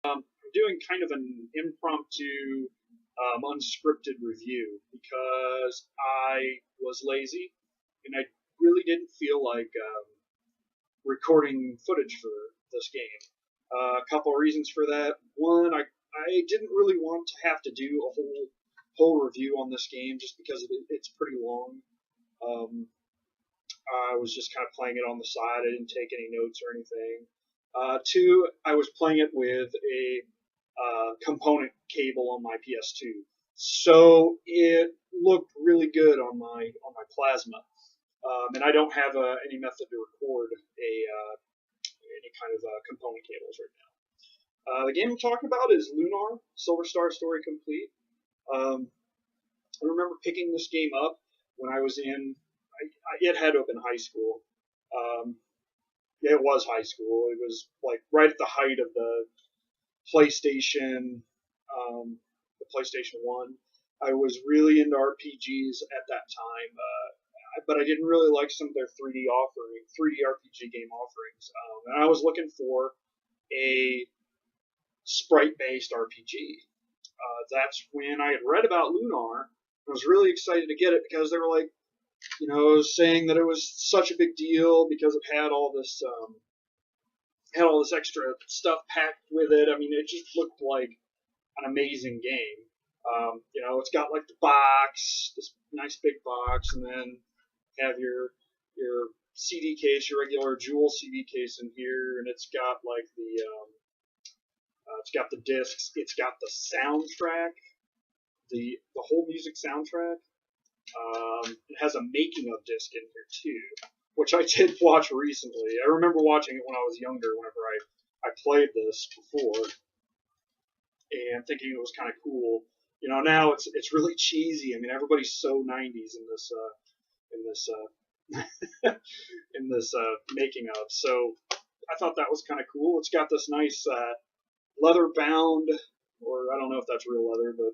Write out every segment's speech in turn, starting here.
I'm doing kind of an impromptu, unscripted review because I was lazy and I really didn't feel like recording footage for this game. A couple of reasons for that. One, I didn't really want to have to do a whole review on this game just because it's pretty long. Um, I was just kind of playing it on the side. I didn't take any notes or anything. Two, I was playing it with a component cable on my PS2, so it looked really good on my plasma. And I don't have any method to record any kind of component cables right now. The game I'm talking about is Lunar, Silver Star Story Complete. I remember picking this game up when I was it had to have been high school. Um, it was high school. It was like right at the height of PlayStation, the PlayStation 1. I was really into RPGs at that time, but I didn't really like some of their 3D RPG game offerings. And I was looking for a sprite-based RPG. That's when I had read about Lunar. I was really excited to get it because they were like, saying that it was such a big deal because it had all this extra stuff packed with it. I mean, it just looked like an amazing game. It's got like the box, this nice big box, and then have your CD case, your regular Jewel CD case in here, and it's got like it's got the discs, it's got the soundtrack, the whole music soundtrack. It has a making of disc in here too, which I did watch recently. I remember watching it when I was younger, whenever I played this before, and thinking it was kind of cool. Now it's really cheesy. I mean, everybody's so '90s in this making of. So I thought that was kind of cool. It's got this nice leather bound, or I don't know if that's real leather, but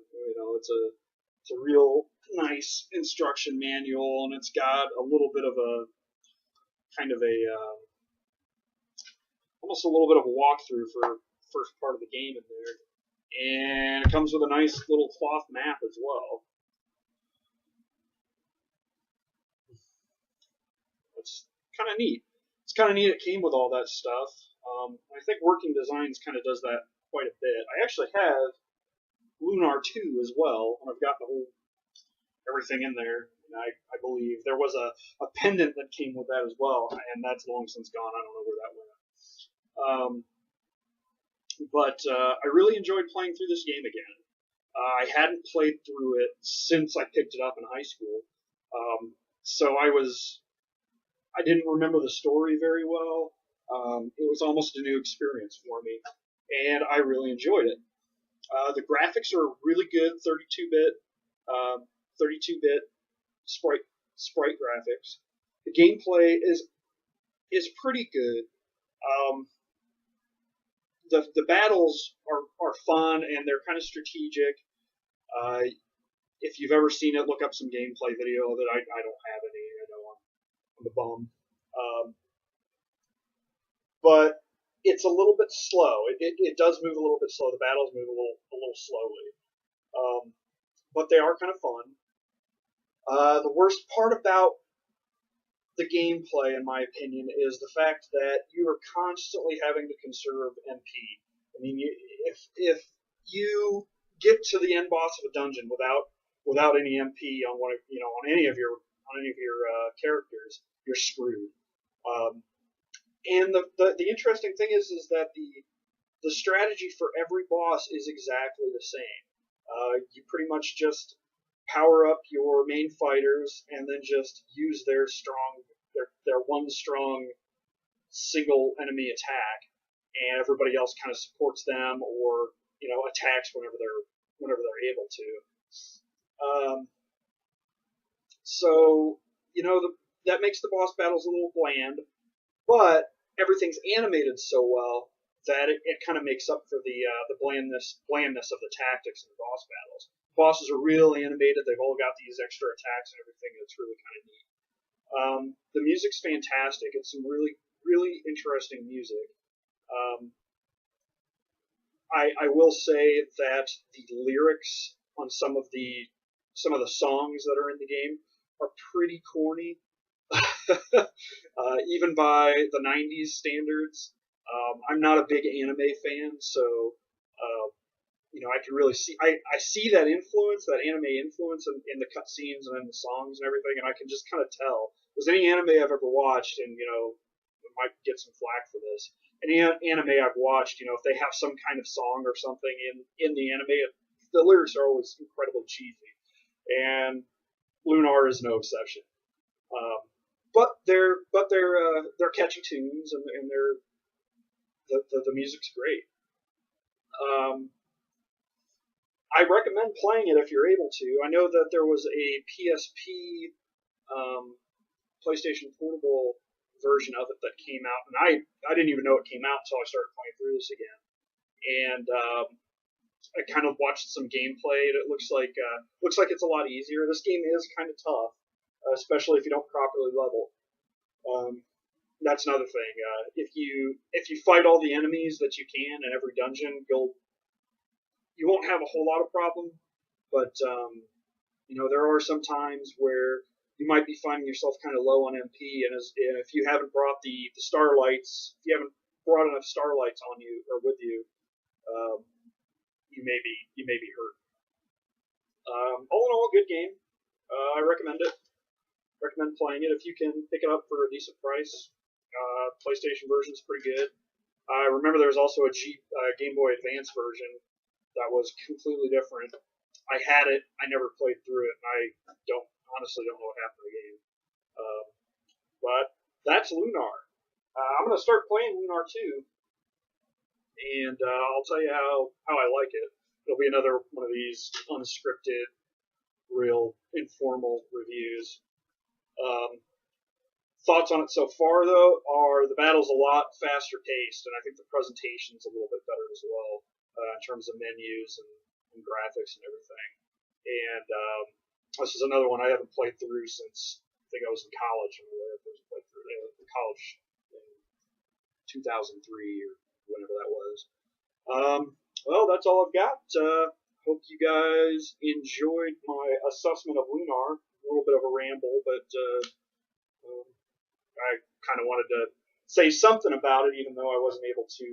it's a real nice instruction manual, and it's got a little bit of a kind of a almost a little bit of a walkthrough for the first part of the game in there, and it comes with a nice little cloth map as well. It's kind of neat. It's kind of neat. It came with all that stuff. I think Working Designs kind of does that quite a bit. I actually have Lunar 2 as well, and I've got everything in there. And I believe there was a pendant that came with that as well, and that's long since gone. I don't know where that went. But I really enjoyed playing through this game again. I hadn't played through it since I picked it up in high school, so I didn't remember the story very well. It was almost a new experience for me, and I really enjoyed it. The graphics are really good, 32-bit sprite graphics. The gameplay is pretty good. The battles are fun and they're kind of strategic. If you've ever seen it, look up some gameplay video of it. I don't have any. I know I'm a bum. But it's a little bit slow. It does move a little bit slow. The battles move a little slowly. But they are kind of fun. The worst part about the gameplay, in my opinion, is the fact that you are constantly having to conserve MP. I mean, if you get to the end boss of a dungeon without any MP on any of your characters, you're screwed. And the interesting thing is that the strategy for every boss is exactly the same. You pretty much just power up your main fighters and then just use their one strong single enemy attack, and everybody else kind of supports them or attacks whenever they're able to. So that makes the boss battles a little bland, but everything's animated so well that it kind of makes up for the blandness of the tactics in the boss battles. Bosses are real animated. They've all got these extra attacks and everything. It's really kind of neat. The music's fantastic. It's some really, really interesting music. I will say that the lyrics on some of the songs that are in the game are pretty corny, even by the '90s standards. I'm not a big anime fan, so I can really see I see that influence, that anime influence in the cutscenes and in the songs and everything, and I can just kind of tell. Because any anime I've ever watched, and I might get some flack for this. Any anime I've watched, if they have some kind of song or something in the anime, the lyrics are always incredibly cheesy, and Lunar is no exception. Um, but they're catchy tunes, and the music's great. Um, I recommend playing it if you're able to. I know that there was a PSP, PlayStation Portable version of it that came out, and I didn't even know it came out until I started playing through this again. And I kind of watched some gameplay, and it looks like it's a lot easier. This game is kind of tough, especially if you don't properly level. That's another thing. If you fight all the enemies that you can in every dungeon, you won't have a whole lot of problem. But there are some times where you might be finding yourself kind of low on MP, and if you haven't brought the starlights, if you haven't brought enough starlights on you or with you, you may be hurt. All in all, good game. I recommend it. Recommend playing it if you can pick it up for a decent price. PlayStation version is pretty good. I remember there was also a Game Boy Advance version that was completely different. I had it. I never played through it, and I honestly don't know what happened to the game. But that's Lunar. I'm going to start playing Lunar too, and I'll tell you how I like it. It'll be another one of these unscripted, real informal reviews. Thoughts on it so far, though, are the battle's a lot faster paced, and I think the presentation's a little bit better as well in terms of menus and graphics and everything. And this is another one I haven't played through since I think I was in college. I was played through in college in 2003 or whenever that was. Well, that's all I've got. Hope you guys enjoyed my assessment of Lunar. A little bit of a ramble, but I kind of wanted to say something about it, even though I wasn't able to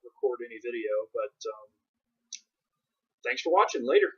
record any video. But thanks for watching. Later.